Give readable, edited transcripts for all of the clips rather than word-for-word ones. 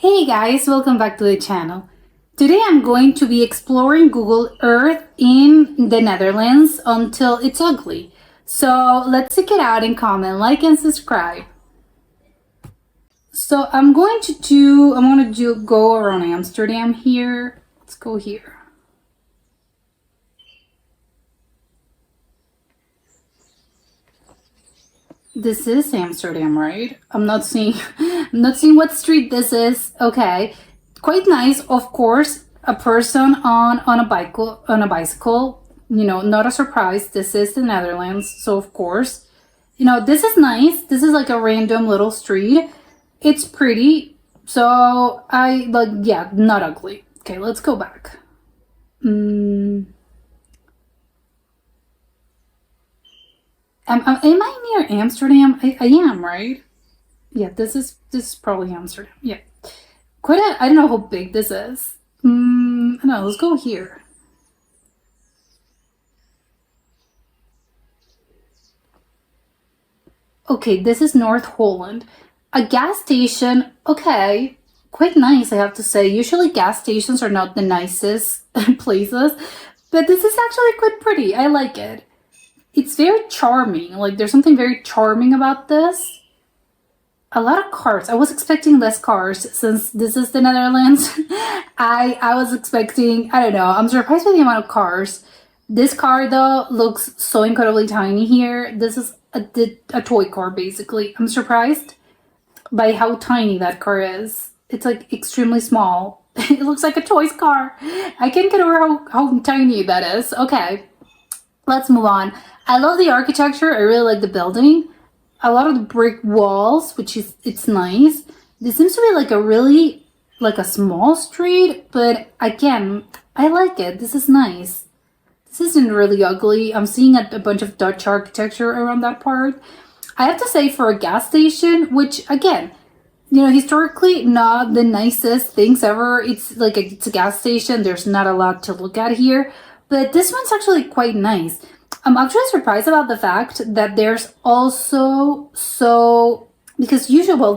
Hey guys, welcome back to the channel. Today I'm going to be exploring Google Earth in the Netherlands until it's ugly. So let's check it out and comment, like and subscribe. So I'm going to go around Amsterdam here. Let's go here. This is Amsterdam, right? I'm not seeing what street this is. Okay. Quite nice, of course. A person on a bicycle, not a surprise. This is the Netherlands, so of course. This is nice. This is like a random little street. It's pretty. So I like, yeah, not ugly. Okay, let's go back. Am I near Amsterdam? I am, right? Yeah, this is probably Amsterdam. Yeah. I don't know how big this is. No, let's go here. Okay, this is North Holland. A gas station, okay, quite nice, I have to say. Usually gas stations are not the nicest places, but this is actually quite pretty. I like it. It's very charming. Like, there's something very charming about this. A lot of cars. I was expecting less cars since this is the Netherlands. I was expecting, I don't know, I'm surprised by the amount of cars. This car though looks so incredibly tiny here. This is a toy car basically. I'm surprised by how tiny that car is. It's like extremely small. It looks like a toy's car. I can't get over how tiny that is. Okay, let's move on. I love the architecture. I really like the building. A lot of the brick walls, it's nice. This seems to be like a small street, but again, I like it. This is nice. This isn't really ugly. I'm seeing a bunch of Dutch architecture around that part. I have to say, for a gas station, which again, historically not the nicest things ever. It's a gas station. There's not a lot to look at here, but this one's actually quite nice. I'm actually surprised about the fact that there's also because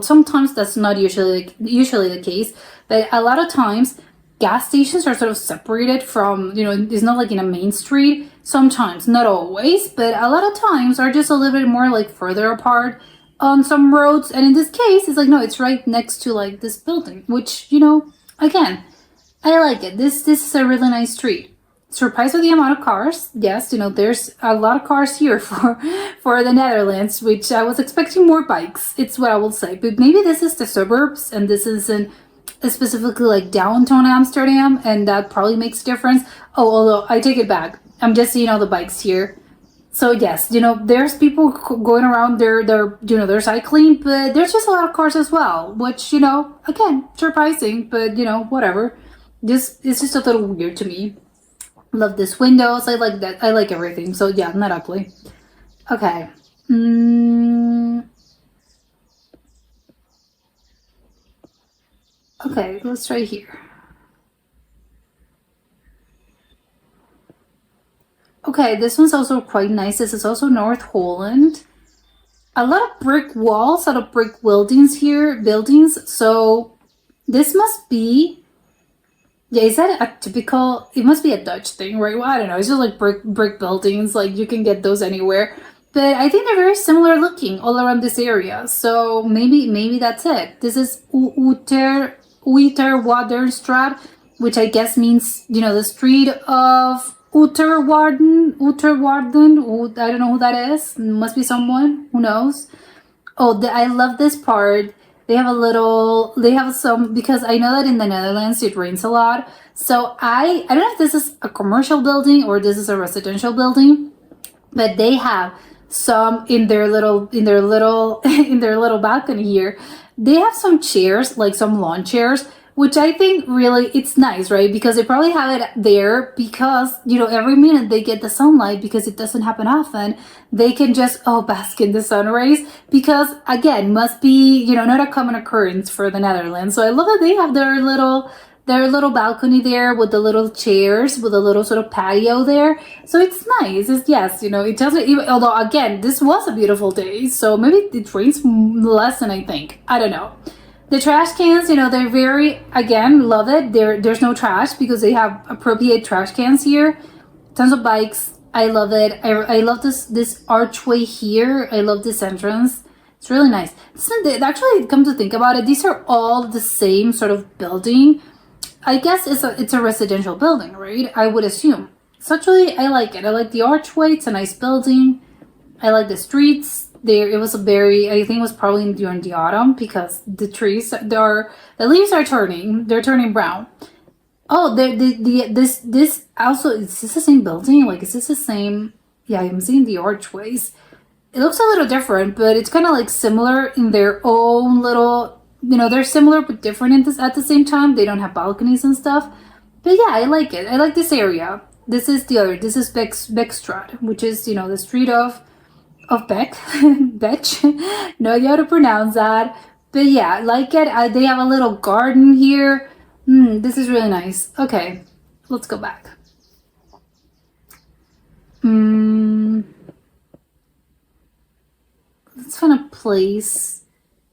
sometimes that's not usually the case, but a lot of times gas stations are sort of separated from, it's not like in a main street. Sometimes, not always, but a lot of times are just a little bit more like further apart on some roads. And in this case, it's like, no, it's right next to like this building, which, again, I like it. This is a really nice street. Surprised with the amount of cars. Yes, there's a lot of cars here for the Netherlands, which I was expecting more bikes. It's what I will say. But maybe this is the suburbs and this isn't specifically like downtown Amsterdam, and that probably makes a difference. Oh, although I take it back. I'm just seeing all the bikes here. So yes, there's people going around, they're cycling, but there's just a lot of cars as well, which, again, surprising, but whatever. It's just a little weird to me. Love this windows. I like that. I like everything. So yeah, not ugly. Okay. Okay, let's try here. Okay, this one's also quite nice. This is also North Holland. A lot of brick walls, a lot of brick buildings here. So this must be... Yeah, is that a typical... It must be a Dutch thing, right? Well, I don't know. It's just like brick buildings. Like, you can get those anywhere. But I think they're very similar looking all around this area. So maybe that's it. This is Uiterwaterstraat, which I guess means, the street of Uterwarden. I don't know who that is. It must be someone. Who knows? Oh, I love this part. They have some, because I know that in the Netherlands it rains a lot. So I don't know if this is a commercial building or this is a residential building, but they have some in their little balcony here. They have some chairs, like some lawn chairs, which I think really it's nice, right? Because they probably have it there because, every minute they get the sunlight, because it doesn't happen often. They can just, bask in the sun rays, because again, must be, not a common occurrence for the Netherlands. So I love that they have their little balcony there with the little chairs, with a little sort of patio there. So it's nice. Yes, it doesn't, although again, this was a beautiful day. So maybe it rains less than I think. I don't know. The trash cans, you know, they're very, again, love it. There's no trash because they have appropriate trash cans here. Tons of bikes. I love it. I love this archway here. I love this entrance. It's really nice. Actually, come to think about it, these are all the same sort of building. I guess it's a residential building, right? I would assume. So actually, I like it. I like the archway. It's a nice building. I like the streets. It was a very, I think it was probably during the autumn because the leaves are turning. They're turning brown. Oh, this also, is this the same building? Like, is this the same? Yeah, I'm seeing the archways. It looks a little different, but it's kind of like similar in their own little, you know, they're similar but different at the same time. They don't have balconies and stuff. But yeah, I like it. I like this area. This is Beckstraat, which is, you know, the street of Beck. Betch. No idea how to pronounce that. But yeah, I like it. They have a little garden here. This is really nice. Okay, let's go back. Let's find a place.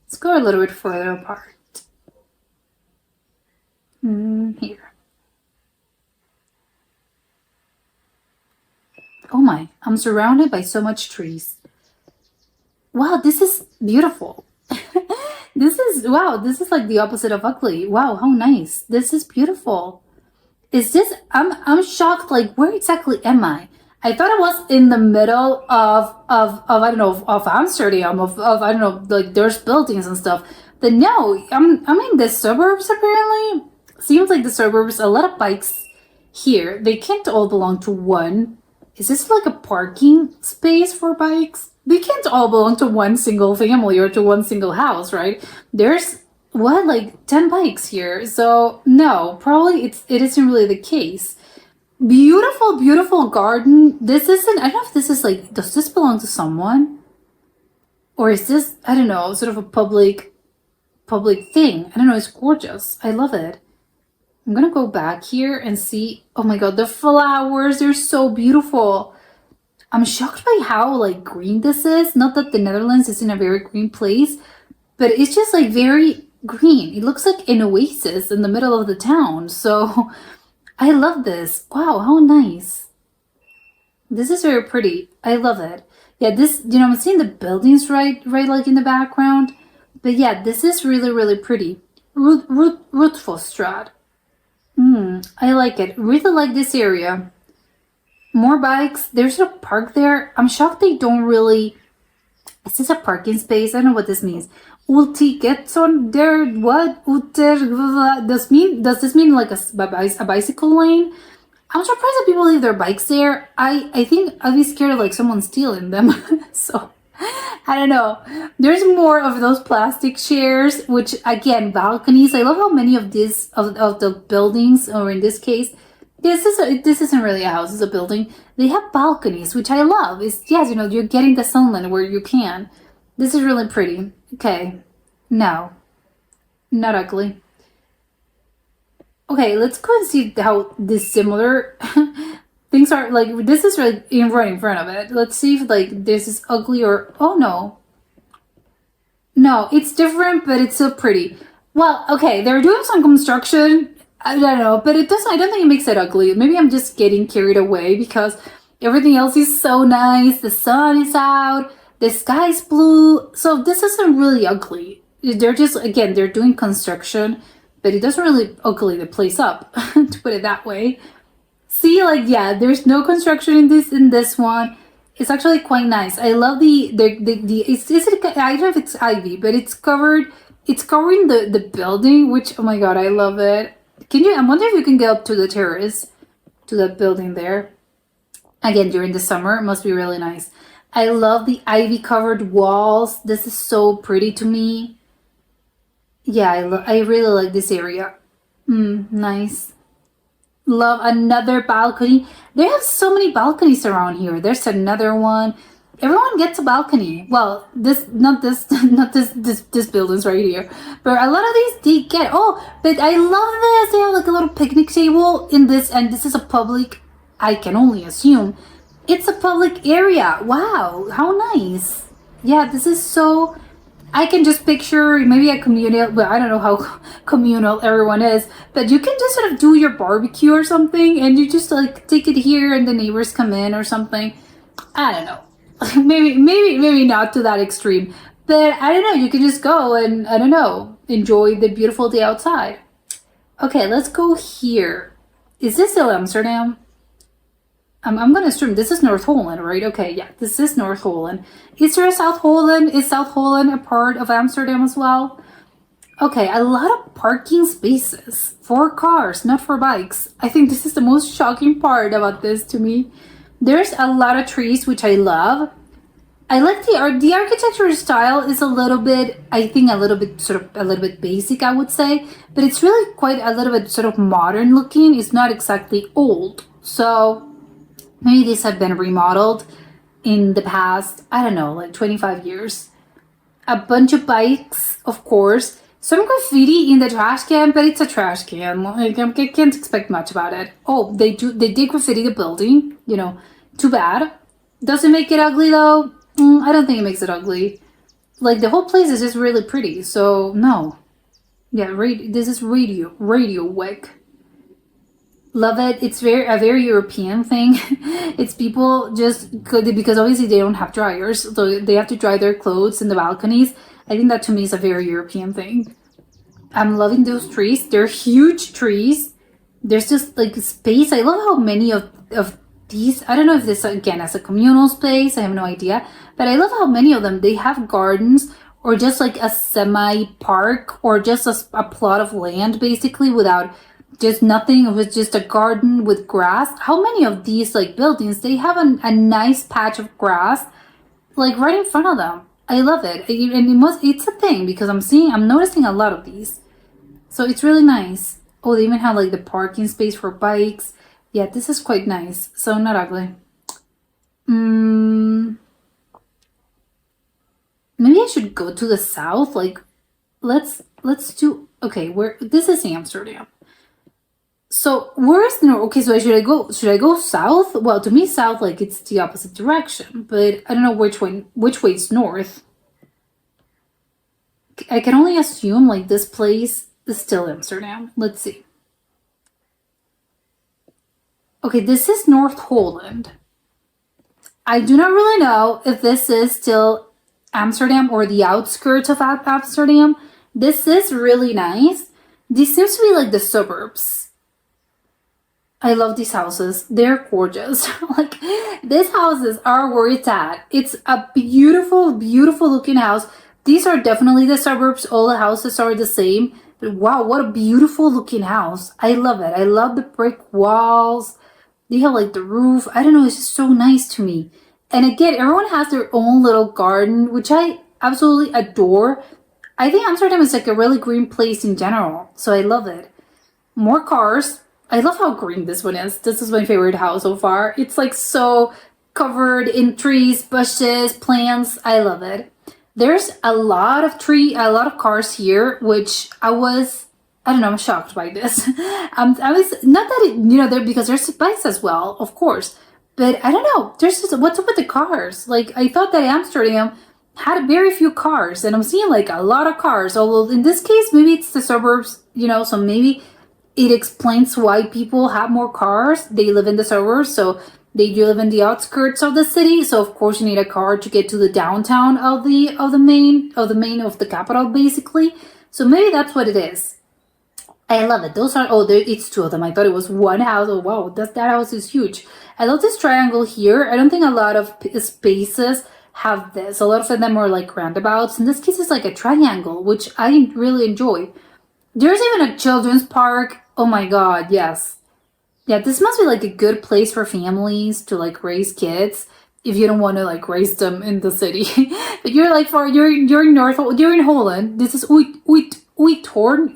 Let's go a little bit further apart. Here. Oh my, I'm surrounded by so much trees. Wow, this is beautiful. This is like the opposite of ugly. Wow, how nice. This is beautiful. Is this, I'm shocked, like, where exactly am I? I thought I was in the middle of I don't know, of Amsterdam, of I don't know, like there's buildings and stuff. But no, I'm in the suburbs apparently. Seems like the suburbs, a lot of bikes here. They can't all belong to one. Is this like a parking space for bikes? They can't all belong to one single family or to one single house, right? There's like 10 bikes here. So no, probably it isn't really the case. Beautiful, beautiful garden. This isn't, I don't know if this is like, does this belong to someone? Or is this, I don't know, sort of a public thing? I don't know, it's gorgeous. I love it. I'm gonna go back here and see, oh my god, the flowers, they're so beautiful. I'm shocked by how like green this is. Not that the Netherlands is in a very green place, but it's just like very green. It looks like an oasis in the middle of the town. So I love this. Wow, how nice. This is very pretty. I love it. Yeah, this, you know, I'm seeing the buildings right like in the background. But yeah, this is really, really pretty. Roetvoorstraat. I like it. Really like this area. More bikes. There's a park there. I'm shocked they don't really... Is this a parking space? I don't know what this means. Ultigetson there. What? Does this mean like a bicycle lane? I'm surprised that people leave their bikes there. I think I'd be scared of like someone stealing them. So I don't know. There's more of those plastic chairs, which again, balconies. I love how many of these of the buildings, or in this case, this isn't really a house, it's a building. They have balconies, which I love. It's, yes, you know, you're getting the sunlight where you can. This is really pretty. Okay. No. Not ugly. Okay, let's go and see how dissimilar things are. Like, this is right in front of it. Let's see if, like, this is ugly or... Oh, no. No, it's different, but it's still pretty. Well, okay, they're doing some construction. I don't know, but it doesn't... I don't think it makes it ugly. Maybe I'm just getting carried away because everything else is so nice. The sun is out. The sky's blue. So this isn't really ugly. They're just, again, they're doing construction, but it doesn't really ugly the place up, to put it that way. See, like, yeah, there's no construction in this one. It's actually quite nice. I love I don't know if it's ivy, but it's covering the building, which, oh my god, I love it. I wonder if you can get up to the terrace, to that building there. Again, during the summer, it must be really nice. I love the ivy covered walls. This is so pretty to me. Yeah, I really like this area. Nice. Love another balcony. They have so many balconies around here. There's another one. Everyone gets a balcony. Well, not this building's right here, but a lot of these they get. Oh, but I love this. They have like a little picnic table in this, and this is a public. I can only assume it's a public area. Wow, how nice. Yeah, this is so. I can just picture maybe a communal, well, I don't know how communal everyone is, but you can just sort of do your barbecue or something and you just like take it here and the neighbors come in or something. I don't know. Maybe not to that extreme, but I don't know. You can just go and I don't know, enjoy the beautiful day outside. Okay, let's go here. Is this still Amsterdam? I'm gonna assume this is North Holland, right? Okay, yeah, this is North Holland. Is there a South Holland? Is South Holland a part of Amsterdam as well? Okay, a lot of parking spaces for cars, not for bikes. I think this is the most shocking part about this to me. There's a lot of trees, which I love. I like the art. The architecture style is a little bit, I think, a little bit basic, I would say, but it's really quite a little bit sort of modern looking. It's not exactly old, so maybe these have been remodeled in the past, I don't know, like 25 years. A bunch of bikes, of course. Some graffiti in the trash can, but it's a trash can. Like, I can't expect much about it. Oh, they did graffiti the building. You know, too bad. Does it make it ugly though? I don't think it makes it ugly. Like, the whole place is just really pretty, so no. Yeah, this is radio wick. Love it. It's a very European thing. It's people just because obviously they don't have dryers, so they have to dry their clothes in the balconies. I think that to me is a very European thing. I'm loving those trees. They're huge trees. There's just like space. I love how many of these. I don't know if this again as a communal space. I have no idea, but I love how many of them they have gardens or just like a semi park or just a plot of land basically without just nothing. It was just a garden with grass. How many of these like buildings they have a nice patch of grass like right in front of them. I love it. And it's a thing because I'm noticing a lot of these, so it's really nice. Oh, they even have like the parking space for bikes. Yeah, this is quite nice, so not ugly. Maybe I should go to the south. Like, let's do. Okay, where this is Amsterdam. So where is North? Okay, so should I go south? Well, to me, south like it's the opposite direction, but I don't know which way is north. I can only assume like this place is still Amsterdam. Let's see. Okay, this is North Holland. I do not really know if this is still Amsterdam or the outskirts of Amsterdam. This is really nice. This seems to be like the suburbs. I love these houses. They're gorgeous. Like, these houses are where it's at. It's a beautiful, beautiful looking house. These are definitely the suburbs. All the houses are the same. But wow, what a beautiful looking house. I love it. I love the brick walls. They have like the roof. I don't know. It's just so nice to me. And again, everyone has their own little garden, which I absolutely adore. I think Amsterdam is like a really green place in general. So I love it. More cars. I love how green this one is. This is my favorite house so far. It's like so covered in trees, bushes, plants. I love it. There's a lot of cars here, which I don't know, I'm shocked by this. I was, not that there, because there's bikes as well, of course. But I don't know, there's just, what's up with the cars? Like, I thought that Amsterdam had very few cars, and I'm seeing like a lot of cars. Although in this case, maybe it's the suburbs, so maybe it explains why people have more cars. They live in the suburbs, so they do live in the outskirts of the city. So of course you need a car to get to the downtown of the capital, basically. So maybe that's what it is. I love it. It's two of them. I thought it was one house. Oh wow, that house is huge. I love this triangle here. I don't think a lot of spaces have this. A lot of them are like roundabouts. In this case, it's like a triangle, which I really enjoy. There's even a children's park. Oh my god, yes. Yeah, this must be like a good place for families to like raise kids if you don't want to like raise them in the city. But you're in Holland. This is Weehorn,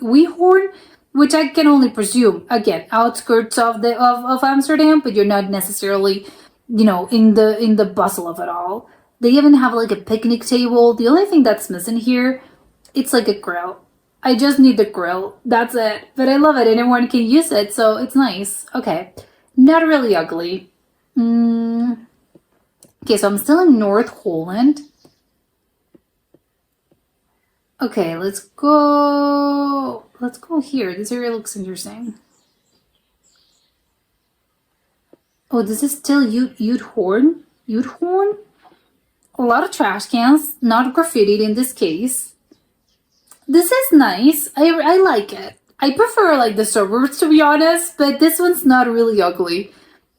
which I can only presume again outskirts of Amsterdam, but you're not necessarily, in the bustle of it all. They even have like a picnic table. The only thing that's missing here, it's like a grill. I just need the grill. That's it. But I love it and everyone can use it, so it's nice. Okay. Not really ugly. Okay, so I'm still in North Holland. Okay, let's go. Let's go here. This area looks interesting. Oh, this is still Ute Horn. Ute Horn. A lot of trash cans, not graffitied in this case. This is nice. I like it. I prefer like the suburbs to be honest, but this one's not really ugly.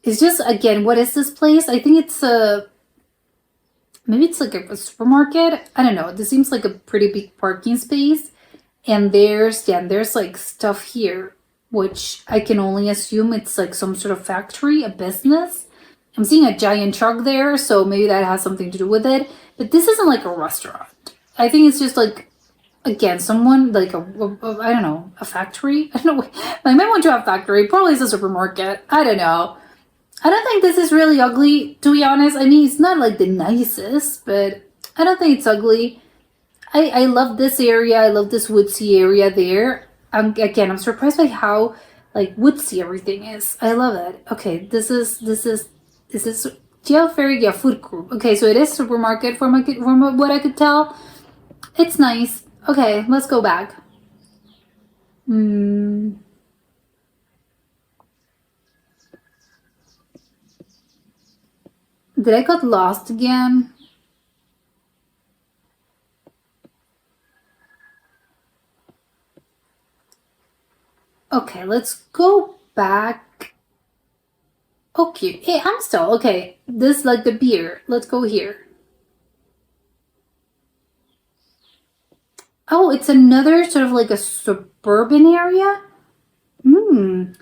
It's just again, what is this place? I think it's a maybe it's like a supermarket. I don't know. This seems like a pretty big parking space. And there's like stuff here, which I can only assume it's like some sort of factory, a business. I'm seeing a giant truck there, so maybe that has something to do with it. But this isn't like a restaurant. I think it's just like, again, someone like I don't know, a factory. I don't know. I might want to have a factory. Probably it's a supermarket. I don't know. I don't think this is really ugly, to be honest. I mean, it's not like the nicest, but I don't think it's ugly. I love this area. I love this woodsy area there. Again, I'm surprised by how like woodsy everything is. I love it. Okay, this is Geo Ferry, yeah, food group. Okay, so it is supermarket from what I could tell. It's nice. Okay, let's go back. Hmm. Did I got lost again? Okay, let's go back. Okay, hey, I'm still okay. This like the beer. Let's go here. Oh, it's another sort of like a suburban area. Hmm.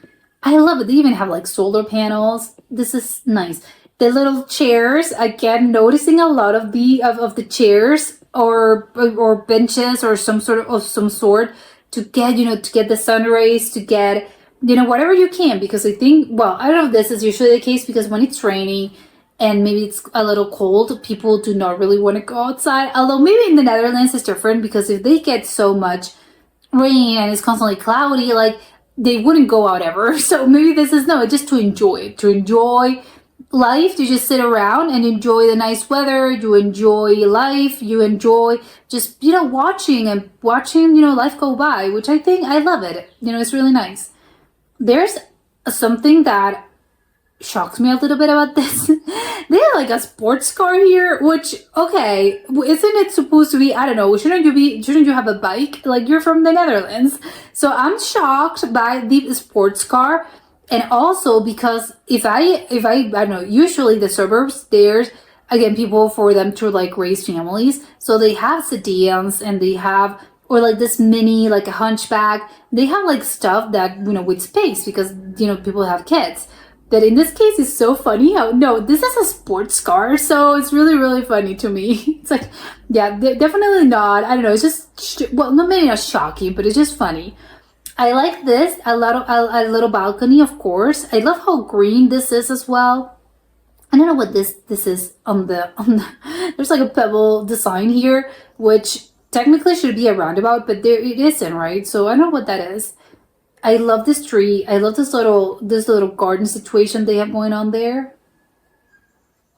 I love it. They even have like solar panels. This is nice. The little chairs, again, noticing a lot of the chairs or benches or some sort to get, to get the sun rays, to get, whatever you can, because I think, well, I don't know if this is usually the case, because when it's raining and maybe it's a little cold, people do not really want to go outside. Although maybe in the Netherlands it's different, because if they get so much rain and it's constantly cloudy, like they wouldn't go out ever. So maybe this is no, just to enjoy life, to just sit around and enjoy the nice weather. You enjoy life. You enjoy just watching life go by, which I think I love it. It's really nice. There's something that shocks me a little bit about this. They have like a sports car here, which okay, isn't it supposed to be? I don't know. Shouldn't you have a bike? Like you're from the Netherlands, so I'm shocked by the sports car, and also because if I don't know. Usually the suburbs there's again people for them to like raise families, so they have sedans and they have or like this mini like a hunchback. They have like stuff that with space because people have kids. But in this case, it's so funny how no, this is a sports car, so it's really really funny to me. It's like, yeah, definitely not. I don't know. It's just well, no, maybe not shocking, but it's just funny. I like this a little balcony, of course. I love how green this is as well. I don't know what this is on the. There's like a pebble design here, which technically should be a roundabout, but there it isn't, right? So I don't know what that is. I love this tree. I love this little garden situation they have going on there.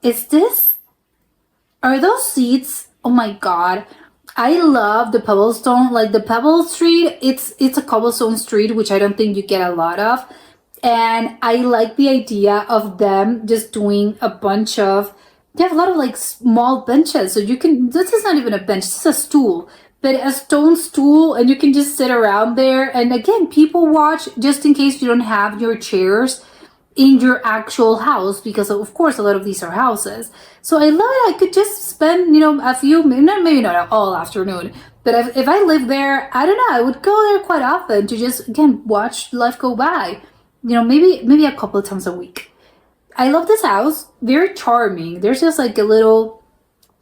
Is this? Are those seeds? Oh my god. I love the Pebblestone, like the Pebble Street. It's a cobblestone street, which I don't think you get a lot of. And I like the idea of them just doing a bunch of they have a lot of like small benches. So you can this is not even a bench, it's a stool. But a stone stool and you can just sit around there. And again, people watch just in case you don't have your chairs in your actual house, because of course a lot of these are houses. So I love it. I could just spend a few maybe not all afternoon, but if I live there, I don't know, I would go there quite often to just again watch life go by, maybe a couple of times a week. I love this house, very charming. There's just like a little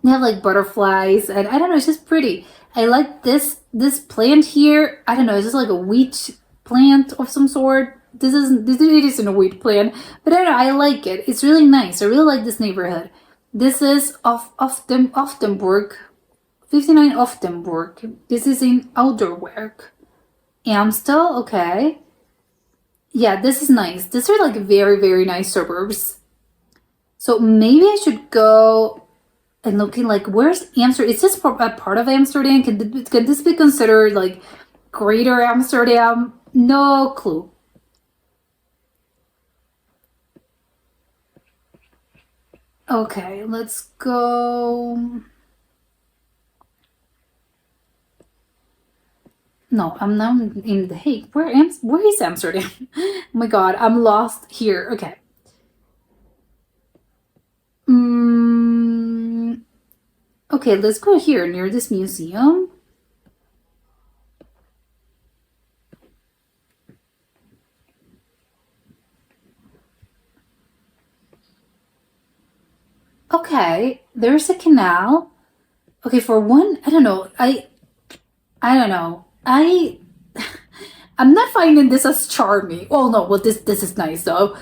they have like butterflies and I don't know, it's just pretty. I like this plant here. I don't know, it's just like a wheat plant of some sort. It isn't a wheat plant, but I don't know, I like it. It's really nice. I really like this neighborhood. This is Offenburg, 59 Offenburg. This is in Ouderwerk. Amstel, okay. Yeah, this is nice. These are like very, very nice suburbs. So maybe I should go and looking like, where's Amsterdam? Is this a part of Amsterdam? Can this be considered like Greater Amsterdam? No clue. Okay, let's go. No, I'm now in The Hague. Where is Amsterdam? Oh my god, I'm lost here. Okay. Okay, let's go here near this museum. Okay, there's a canal. Okay, for one, I don't know. I don't know. I'm not finding this as charming. Oh no, well this is nice though.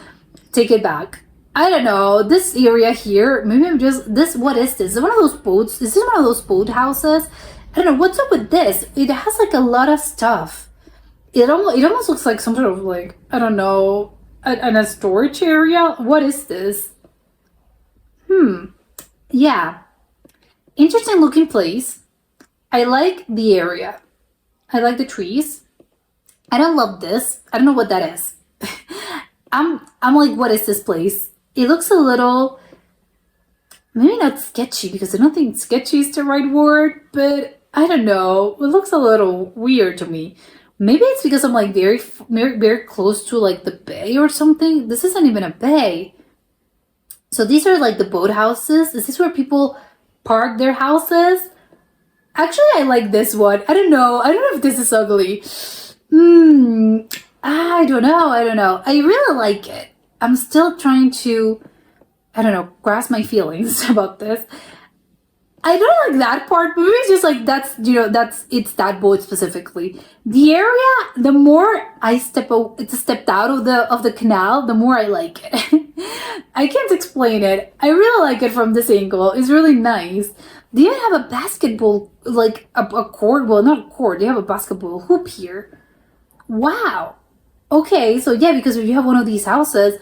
Take it back. I don't know. This area here, maybe I'm just this what is this? Is it one of those boats? Is this one of those boat houses? I don't know, what's up with this? It has like a lot of stuff. It almost looks like some sort of like, I don't know, a storage area. What is this? Yeah. Interesting looking place. I like the area. I like the trees. I don't love this. I don't know what that is. I'm like, what is this place? It looks a little, maybe not sketchy, because I don't think sketchy is the right word, but I don't know. It looks a little weird to me. Maybe it's because I'm like very close to like the bay or something. This isn't even a bay. So these are like the boat houses. Is this where people park their houses? Actually, I like this one. I don't know. I don't know if this is ugly. I don't know. I don't know. I really like it. I'm still trying to, I don't know, grasp my feelings about this. I don't like that part, but maybe it's just like it's that boat specifically. The area, the more I stepped out of the canal, the more I like it. I can't explain it. I really like it from this angle. It's really nice. They even have a basketball, like a court. Well, not a court. They have a basketball hoop here. Wow. Okay, so yeah, because if you have one of these houses,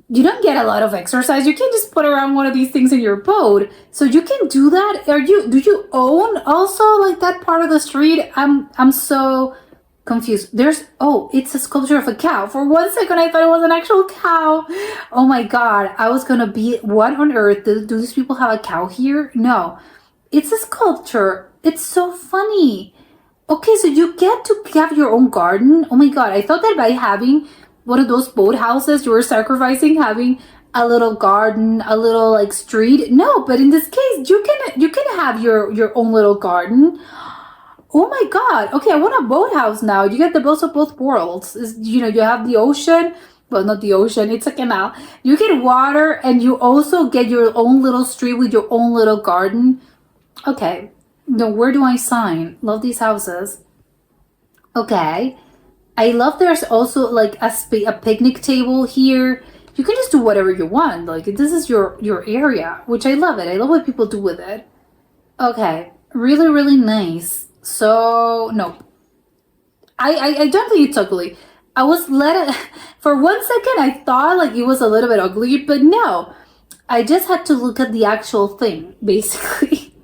you don't get a lot of exercise. You can't just put around one of these things in your boat. So you can do that. Do you own also like that part of the street? I'm so confused. It's a sculpture of a cow. For one second I thought it was an actual cow. Oh my god. I was gonna be, what on earth? Do these people have a cow here? No. It's a sculpture. It's so funny. Okay, so you get to have your own garden. Oh my god, I thought that by having one of those boat houses, you were sacrificing having a little garden, a little like street. No, but in this case, you can have your own little garden. Oh my god. Okay, I want a boathouse now. You get the best of both worlds. You have the ocean. Well, not the ocean, it's a canal. You get water and you also get your own little street with your own little garden. Okay. No, where do I sign? Love these houses. Okay. I love there's also like a picnic table here. You can just do whatever you want. Like, this is your area, which I love it. I love what people do with it. Okay. Really, really nice. So, no. I don't think it's ugly. I was for one second I thought like it was a little bit ugly, but no. I just had to look at the actual thing, basically.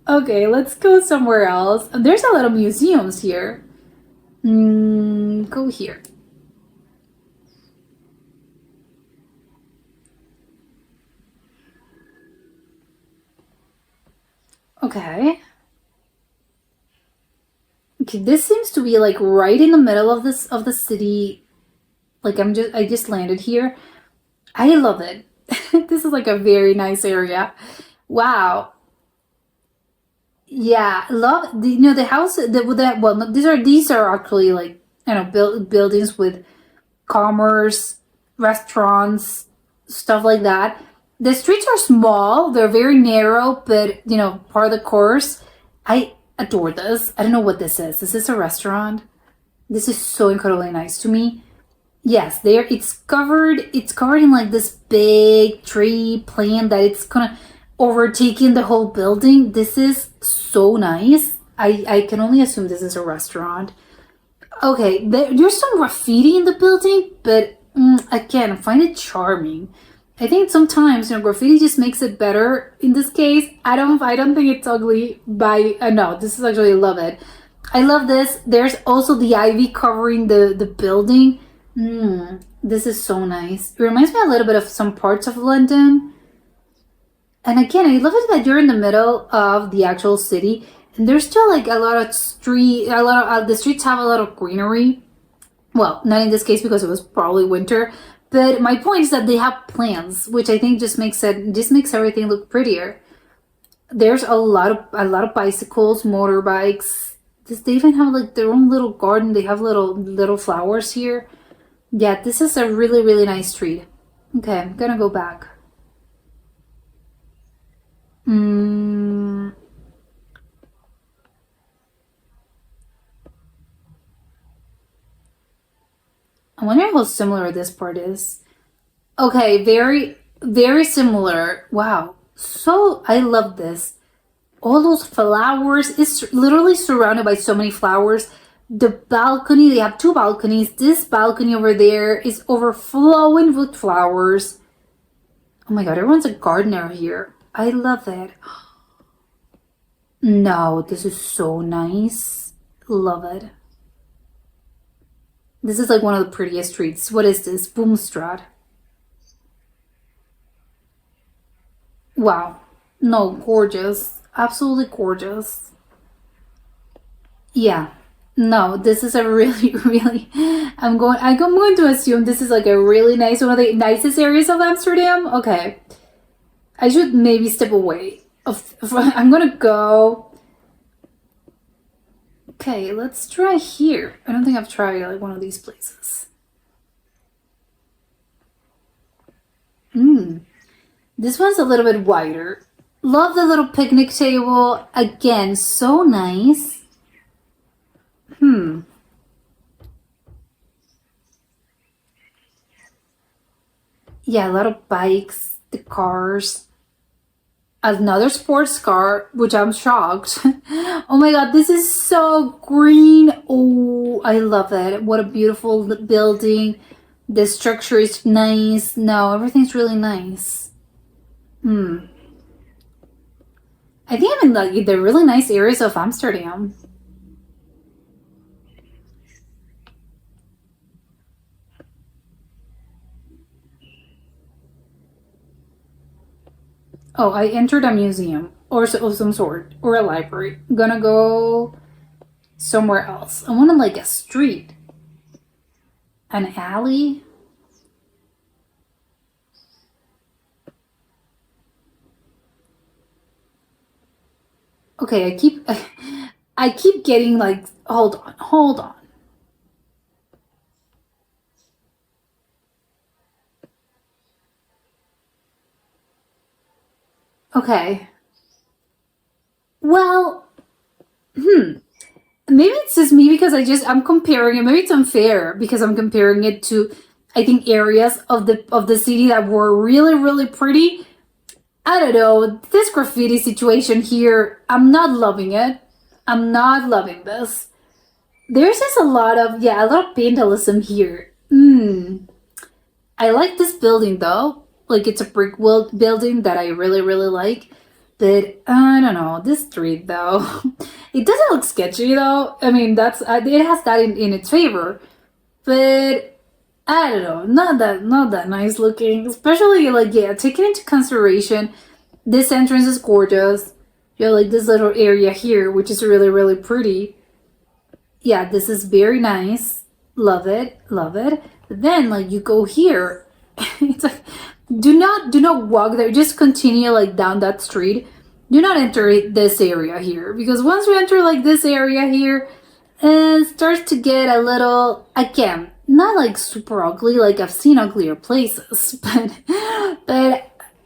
Okay, let's go somewhere else. There's a lot of museums here. Go here. Okay. Okay, this seems to be like right in the middle of the city. Like I just landed here. I love it. This is like a very nice area. Wow. Yeah, love the house well, no, these are actually like, buildings with commerce, restaurants, stuff like that. The streets are small, they're very narrow, but part of the course. I adore this. I don't know what this is. Is this a restaurant? This is so incredibly nice to me. Yes, there it's covered in like this big tree plant that it's gonna overtaking the whole building. This is so nice. I can only assume this is a restaurant. Okay, there's some graffiti in the building, but again, I find it charming. I think sometimes, graffiti just makes it better. In this case, I don't think it's ugly by, no, this is actually, I love it. I love this. There's also the ivy covering the building. This is so nice. It reminds me a little bit of some parts of London. And again, I love it that you're in the middle of the actual city, and there's still like a lot of the streets have a lot of greenery. Well, not in this case because it was probably winter, but my point is that they have plants, which I think just makes everything look prettier. There's a lot of bicycles, motorbikes. They even have like their own little garden. They have little flowers here. Yeah, this is a really, really nice street. Okay, I'm gonna go back. I wonder how similar this part is. Okay, very, very similar. Wow. So, I love this. All those flowers. It's literally surrounded by so many flowers. The balcony, they have two balconies. This balcony over there is overflowing with flowers. Oh my god, everyone's a gardener here. I love it. No, this is so nice. Love it. This is like one of the prettiest streets. What is this? Boomstraat. Wow. No, gorgeous. Absolutely gorgeous. Yeah. No, this is a really, really. I'm going to assume this is like a really nice, one of the nicest areas of Amsterdam. Okay. I should maybe step away. I'm gonna go. Okay, let's try here. I don't think I've tried like one of these places. This one's a little bit wider. Love the little picnic table. Again, so nice. Yeah, a lot of bikes, the cars. Another sports car, which I'm shocked. Oh my god, this is so green. Oh, I love it. What a beautiful building. The structure is nice. No, everything's really nice. I think I'm in like the really nice areas of Amsterdam. Oh, I entered a museum of some sort or a library. I'm gonna go somewhere else. I want like a street, an alley. Okay, I keep getting like, hold on. Okay. Well, maybe it's just me because I'm comparing it. Maybe it's unfair because I'm comparing it to, I think, areas of the city that were really, really pretty. I don't know. This graffiti situation here, I'm not loving it. I'm not loving this. There's just a lot of vandalism here. I like this building though. Like it's a brick wall building that I really, really like. But I don't know, this street though. It doesn't look sketchy though. I mean, it has that in its favor. But I don't know, not that nice looking. Especially like, yeah, taking into consideration, this entrance is gorgeous. You have like this little area here, which is really, really pretty. Yeah, this is very nice. Love it, love it. But then like you go here, it's like do not walk there. Just continue like down that street. Do not enter this area here because once you enter like this area here, it starts to get a little, again, not like super ugly. Like I've seen uglier places, but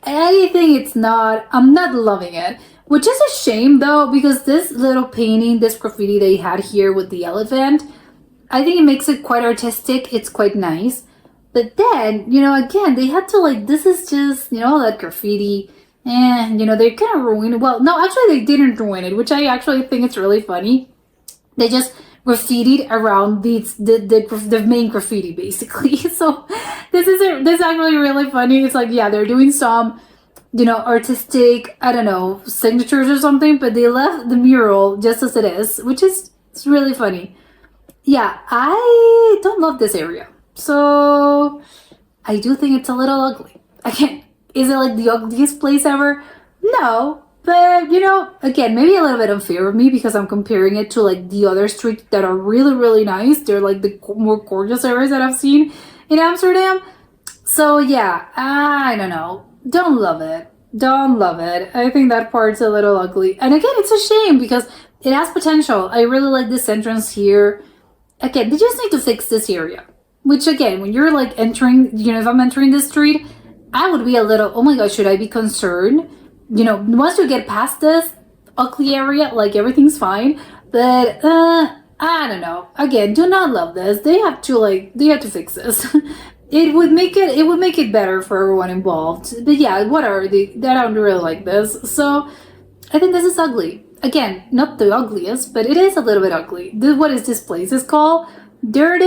anything, it's not. I'm not loving it. Which is a shame though, because this little painting, this graffiti they had here with the elephant, I think it makes it quite artistic. It's quite nice. But then, again, they had to like, this is just, that graffiti. And, they kind of ruined it. Well, no, actually they didn't ruin it, which I actually think it's really funny. They just graffitied around the main graffiti basically. So this is actually really funny. It's like, yeah, they're doing some, you know, artistic, I don't know, signatures or something, but they left the mural just as it is, which is, it's really funny. Yeah, I don't love this area. So I do think it's a little ugly. Again, is it like the ugliest place ever? No. But, you know, again, maybe a little bit unfair of me because I'm comparing it to like the other streets that are really, really nice. They're like the more gorgeous areas that I've seen in Amsterdam. So yeah, I don't know. Don't love it. Don't love it. I think that part's a little ugly. And again, it's a shame because it has potential. I really like this entrance here. Again, they just need to fix this area. Which again, when you're like entering, you know, if I'm entering this street, I would be a little, oh my god, should I be concerned? You know, once you get past this ugly area, like everything's fine. But I don't know. Again, do not love this. They have to fix this. It would make it better for everyone involved. But yeah, whatever. I don't really like this. So I think this is ugly. Again, not the ugliest, but it is a little bit ugly. What is this place? It's called Too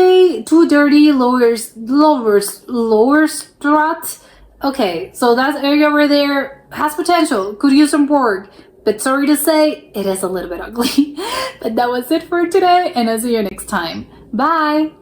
Dirty Lower Strat. Okay, so that area over there has potential. Could use some work. But sorry to say, it is a little bit ugly. But that was it for today, and I'll see you next time. Bye!